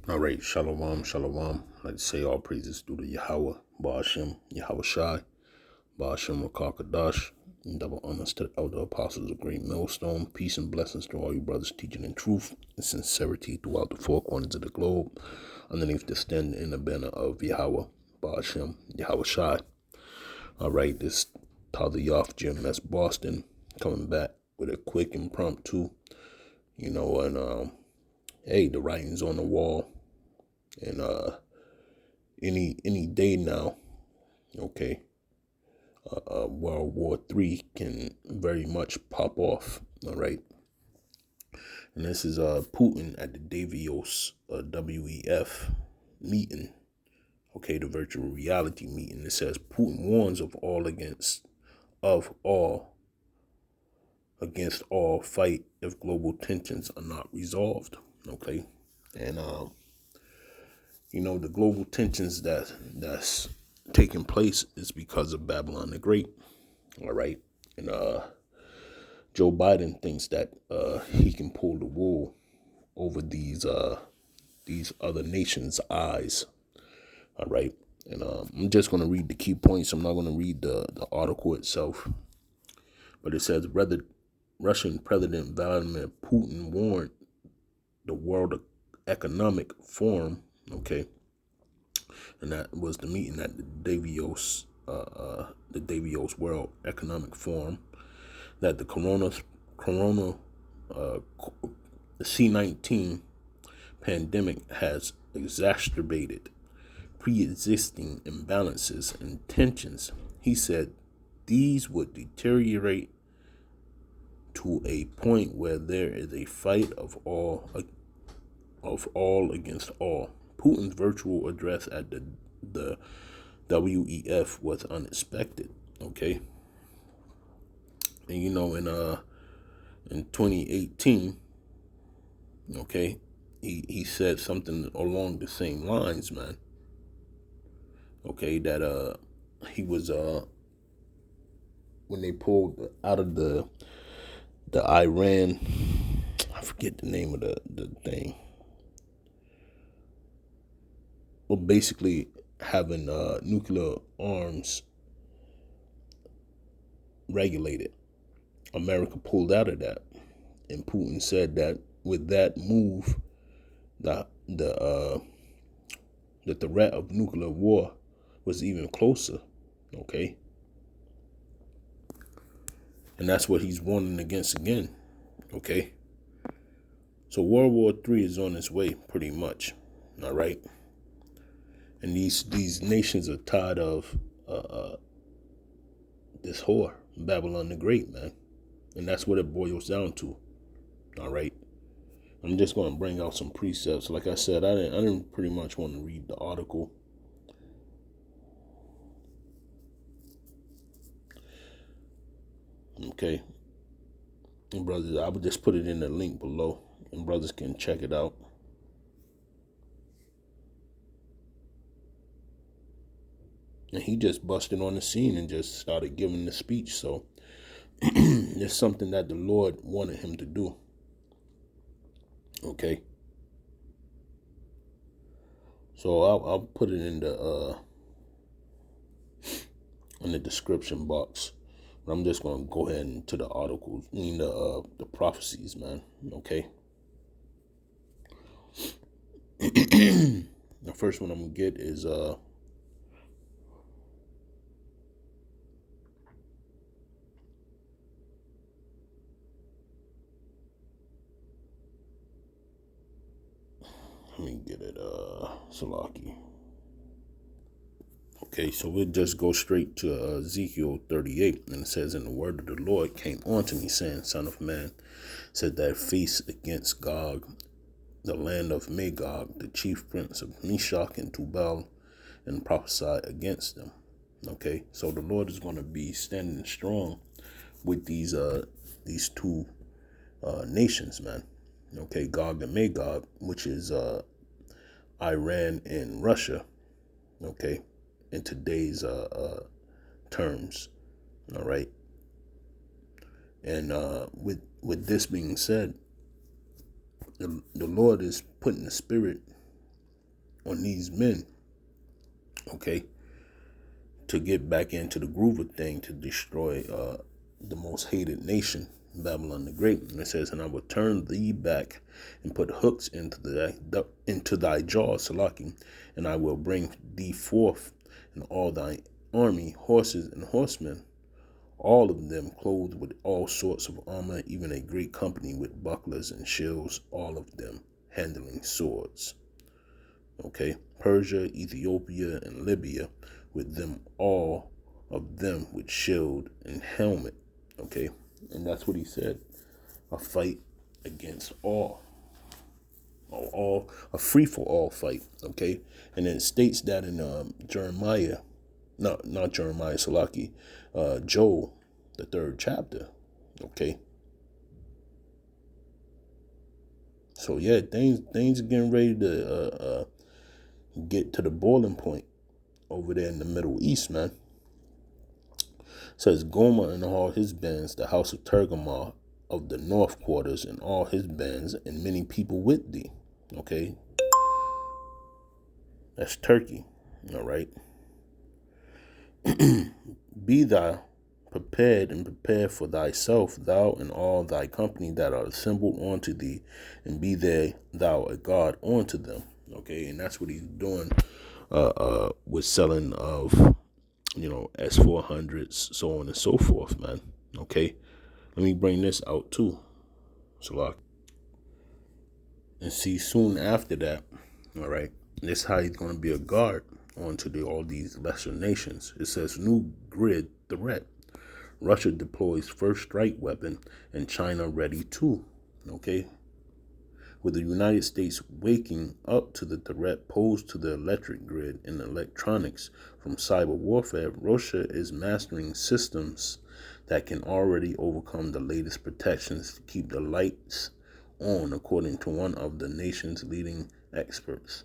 All right, shalom, shalom. I'd like to say all praises due to Yahweh, Ba'ashem, Yahweh Shai, Ba'ashem Rakakadash, and double honors to the elder apostles of Great Millstone. Peace and blessings to all you brothers teaching in truth and sincerity throughout the four corners of the globe, underneath the stand in the banner of Yahweh, Ba'ashem, Yahweh Shai. All right, this Tyler Yoff GMS Boston coming back with a quick impromptu, and hey, the writing's on the wall. And any day now, okay, World War III can very much pop off. All right, and this is Putin at the Davos WEF meeting. Okay, the virtual reality meeting. It says Putin warns of all against all fight if global tensions are not resolved. Okay, and the global tensions that's taking place is because of Babylon the Great. All right. And Joe Biden thinks that he can pull the wool over these other nations' eyes. All right. And I'm just going to read the key points. I'm not going to read the article itself. But it says, Russian President Vladimir Putin warned the World Economic Forum, okay, and that was the meeting at the Davos World Economic Forum, that the C-19 pandemic has exacerbated pre-existing imbalances and tensions. He said these would deteriorate to a point where there is a fight of all against all. Putin's virtual address at the WEF was unexpected. Okay, and in 2018, okay, he said something along the same lines, man. Okay, that he was when they pulled out of the Iran, I forget the name of the thing. Well, basically having nuclear arms regulated. America pulled out of that, and Putin said that with that move, the threat of nuclear war was even closer. Okay, and that's what he's warning against again. Okay, so World War III is on its way, pretty much. All right. And these nations are tired of this whore, Babylon the Great, man. And that's what it boils down to. All right. I'm just going to bring out some precepts. Like I said, I didn't pretty much want to read the article. Okay. And brothers, I would just put it in the link below, and brothers can check it out. And he just busted on the scene and just started giving the speech. So it's something that the Lord wanted him to do. Okay. So I'll put it in the description box. But I'm just gonna go ahead into the articles, the prophecies, man. Okay. The first one I'm gonna get is let me get it, Salaki. Okay, so we'll just go straight to Ezekiel 38, and it says, "And the word of the Lord came unto me, saying, Son of man, set thy face against Gog, the land of Magog, the chief prince of Meshach and Tubal, and prophesy against them." Okay, so the Lord is going to be standing strong with these two nations, man. Okay, Gog and Magog, which is Iran and Russia. Okay, in today's terms. All right, and with this being said, the Lord is putting the spirit on these men, okay, to get back into the groove of thing, to destroy the most hated nation, Babylon the Great. And it says, and I will turn thee back and put hooks into thy jaws, Salaki, and I will bring thee forth and all thy army, horses and horsemen, all of them clothed with all sorts of armor, even a great company with bucklers and shields, all of them handling swords. Okay, Persia, Ethiopia, and Libya, with them all of them with shield and helmet. Okay, and that's what he said. A fight against a free for all fight. Okay, and it states that in Jeremiah, not Jeremiah, Salaki, Joel, the 3rd chapter. Okay. So yeah, things are getting ready to get to the boiling point over there in the Middle East, man. It says Gomer and all his bands, the house of Tergamah of the north quarters and all his bands, and many people with thee. Okay, that's Turkey. All right. Be thou prepared and prepare for thyself, thou and all thy company that are assembled unto thee, and be there thou a God unto them. Okay, and that's what he's doing with selling of, S400s, so on and so forth, man. Okay, let me bring this out too, so and see soon after that. All right, this is how he's going to be a guard onto all these lesser nations. It says new grid threat. Russia deploys first strike weapon and China ready too. Okay. With the United States waking up to the threat posed to the electric grid and electronics from cyber warfare, Russia is mastering systems that can already overcome the latest protections to keep the lights on, according to one of the nation's leading experts.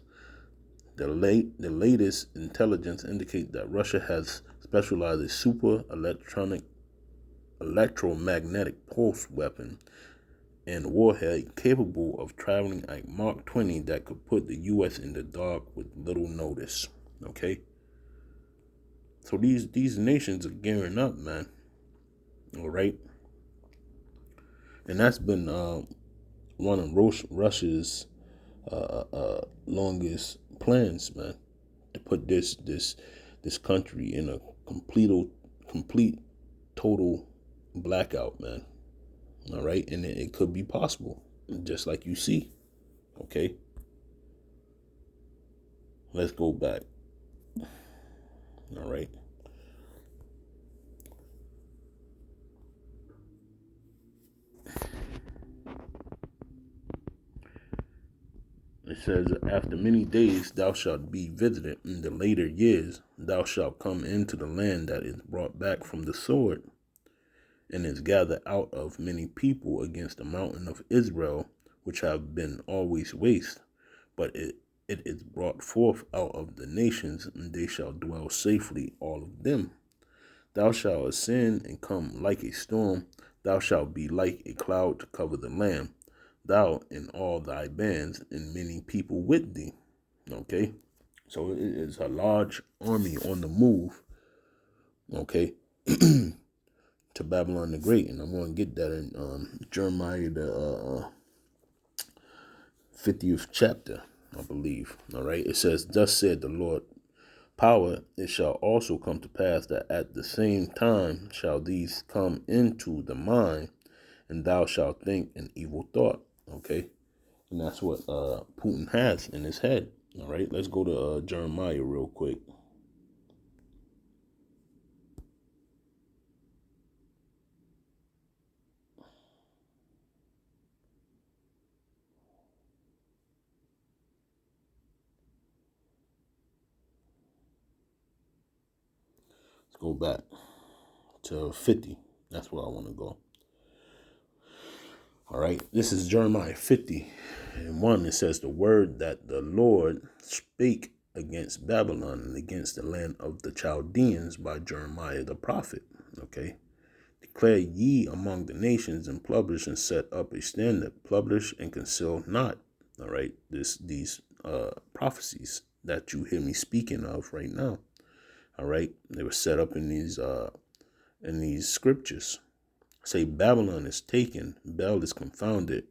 The latest intelligence indicates that Russia has specialized a super electromagnetic pulse weapon and warhead capable of traveling at Mach 20 that could put the U.S. in the dark with little notice. Okay? So these nations are gearing up, man. All right? And that's been one of Russia's longest plans, man, to put this country in a complete total blackout, man. All right, and it could be possible, just like you see. Okay, let's go back. All right. It says, after many days thou shalt be visited, in the later years thou shalt come into the land that is brought back from the sword, and is gathered out of many people against the mountain of Israel, which have been always waste. But it is brought forth out of the nations, and they shall dwell safely, all of them. Thou shalt ascend and come like a storm. Thou shalt be like a cloud to cover the land. Thou and all thy bands and many people with thee. Okay? So it is a large army on the move. Okay? To Babylon the Great. And I'm going to get that in Jeremiah the 50th chapter, I believe. All right? It says, thus said the Lord, power, it shall also come to pass that at the same time shall these come into the mind, and thou shalt think an evil thought. Okay? And that's what Putin has in his head. All right? Let's go to Jeremiah real quick. Let's go back to 50. That's where I want to go. All right. This is Jeremiah 50. And 1, it says, the word that the Lord spake against Babylon and against the land of the Chaldeans by Jeremiah the prophet. Okay. Declare ye among the nations and publish and set up a standard. Publish and conceal not. All right. These prophecies that you hear me speaking of right now. All right. They were set up in these scriptures. Say Babylon is taken, Bel is confounded,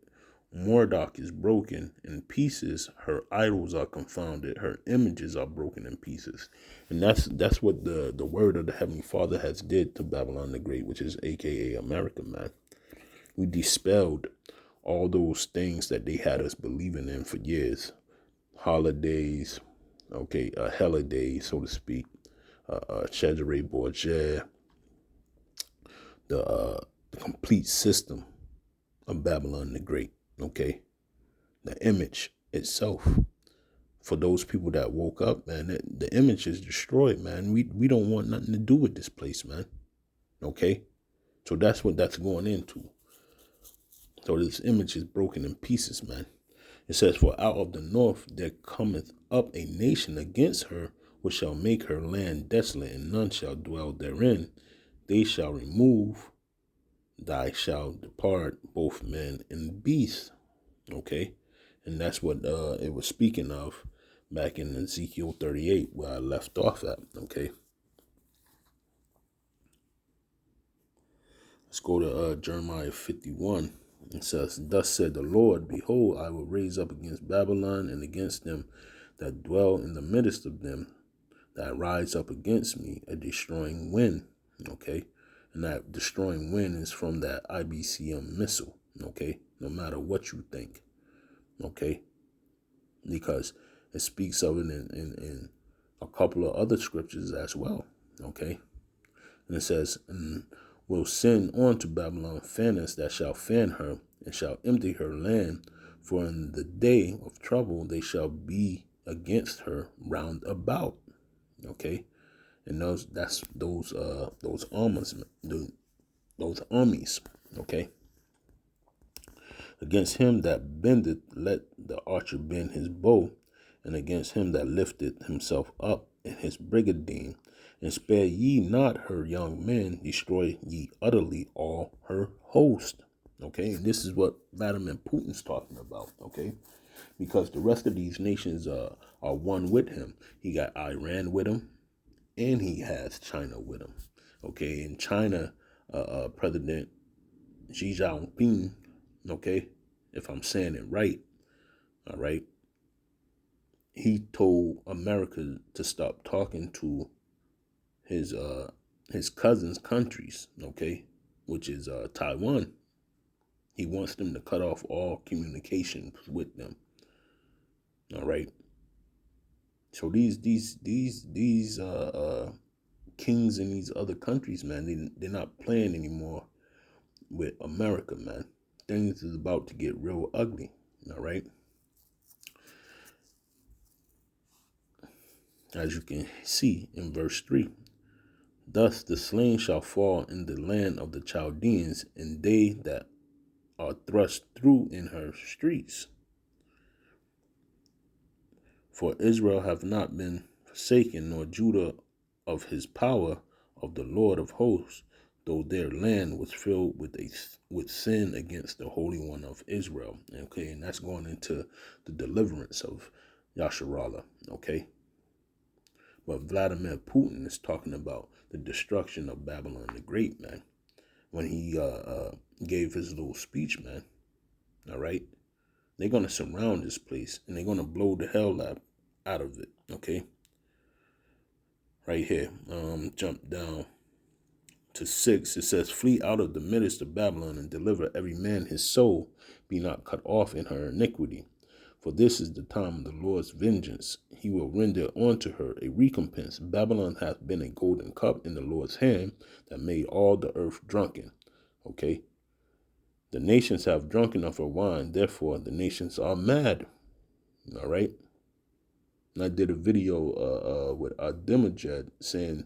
Mordok is broken in pieces, her idols are confounded, her images are broken in pieces. And that's what the word of the Heavenly Father has did to Babylon the Great, which is aka America, man. We dispelled all those things that they had us believing in for years. Holidays, okay, holidays, so to speak, Cesare Borgia, the complete system of Babylon the Great, okay? The image itself, for those people that woke up, man, the image is destroyed, man. We don't want nothing to do with this place, man, okay? So that's what that's going into. So this image is broken in pieces, man. It says, for out of the north there cometh up a nation against her, which shall make her land desolate, and none shall dwell therein. They shall remove, thy shall depart, both men and beasts. Okay? And that's what it was speaking of back in Ezekiel 38, where I left off at. Okay? Let's go to Jeremiah 51. It says, thus said the Lord, behold, I will raise up against Babylon and against them that dwell in the midst of them, that rise up against me, a destroying wind. Okay? And that destroying wind is from that IBCM missile. Okay? No matter what you think. Okay? Because it speaks of it in a couple of other scriptures as well. Okay? And it says, and will send on to Babylon fanners that shall fan her, and shall empty her land, for in the day of trouble they shall be against her round about. Okay? And those armies, those armies, okay? Against him that bendeth, let the archer bend his bow, and against him that lifteth himself up in his brigandine, and spare ye not her young men, destroy ye utterly all her host. Okay, and this is what Vladimir Putin's talking about, okay? Because the rest of these nations are one with him. He got Iran with him, and he has China with him. Okay, in China, President Xi Jinping, okay, if I'm saying it right, all right, he told America to stop talking to his cousin's countries, okay, which is Taiwan. He wants them to cut off all communications with them. All right. So these kings in these other countries, man, they're not playing anymore with America, man. Things is about to get real ugly. All right. As you can see in verse 3. Thus the slain shall fall in the land of the Chaldeans, and they that are thrust through in her streets. For Israel hath not been forsaken, nor Judah of his power of the Lord of hosts, though their land was filled with sin against the Holy One of Israel. Okay, and that's going into the deliverance of Yasharallah. Okay. But Vladimir Putin is talking about the destruction of Babylon the Great, man. When he gave his little speech, man. All right. They're going to surround this place, and they're going to blow the hell out of it, okay? Right here, jump down to 6. It says, flee out of the midst of Babylon, and deliver every man his soul, be not cut off in her iniquity. For this is the time of the Lord's vengeance. He will render unto her a recompense. Babylon hath been a golden cup in the Lord's hand, that made all the earth drunken, okay? The nations have drunken of her wine, therefore the nations are mad. All right. And I did a video with Ahmadinejad saying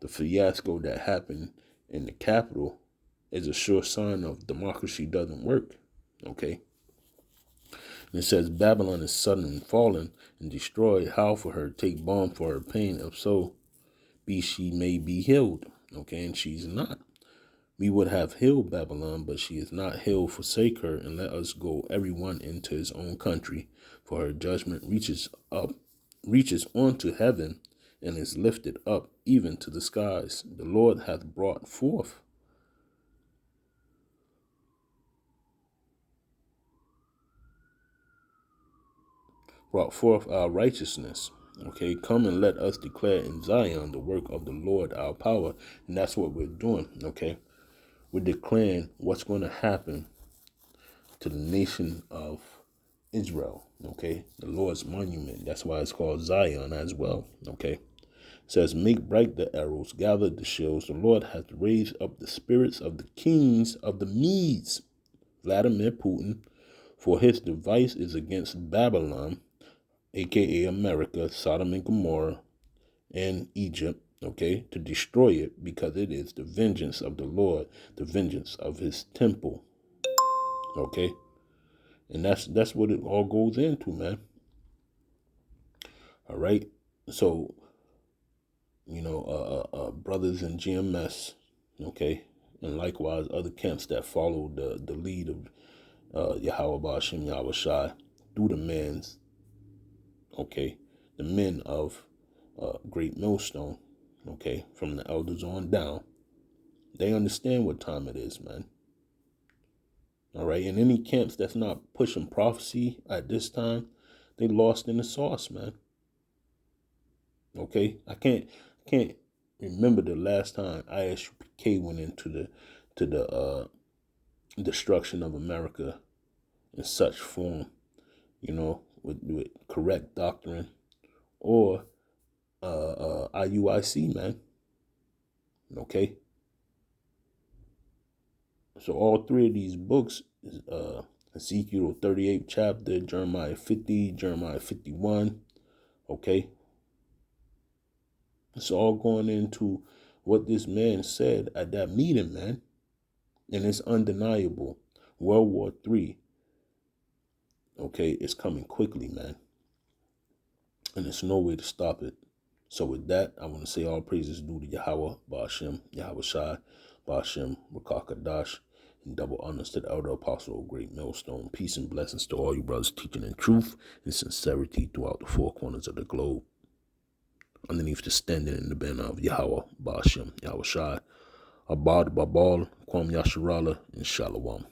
the fiasco that happened in the Capitol is a sure sign of democracy doesn't work. Okay. And it says Babylon is sudden fallen and destroyed. How for her take balm for her pain? If so, be she may be healed. Okay, and she's not. We would have healed Babylon, but she is not healed. Forsake her, and let us go every one into his own country. For her judgment reaches onto heaven, and is lifted up even to the skies. The Lord hath brought forth our righteousness. Okay, come and let us declare in Zion the work of the Lord our power. And that's what we're doing. Okay, we're declaring what's going to happen to the nation of Israel. Okay, the Lord's monument. That's why it's called Zion as well. Okay, it says, make bright the arrows, gather the shields. The Lord hath raised up the spirits of the kings of the Medes, Vladimir Putin, for his device is against Babylon, aka America, Sodom and Gomorrah, and Egypt, okay, to destroy it, because it is the vengeance of the Lord, the vengeance of his temple. Okay. And that's what it all goes into, man. All right. So, brothers in GMS, okay, and likewise other camps that follow the lead of Yahweh Ba'ashem Yahweh Shai through the men's, okay, the men of Great Millstone, okay, from the elders on down, they understand what time it is, man. All right, and any camps that's not pushing prophecy at this time, they lost in the sauce, man. Okay, I can't remember the last time ISUPK went into the destruction of America in such form, with correct doctrine, or IUIC, man. Okay, so all three of these books, Ezekiel 38th chapter, Jeremiah 50, Jeremiah 51, okay, it's all going into what this man said at that meeting, man. And it's undeniable. World War III, okay, is coming quickly, man. And there's no way to stop it. So with that, I want to say all praises due to Yahweh, Ba'ashem, Yahweh Shai, Ba'ashem, Rakakadash, and double honors to the elder apostle of Great Millstone. Peace and blessings to all you brothers teaching in truth and sincerity throughout the four corners of the globe. Underneath the standing in the banner of Yahweh, Ba'ashem, Yahweh Shai, Abad Babal, Kwam Yasharala, and Shalom.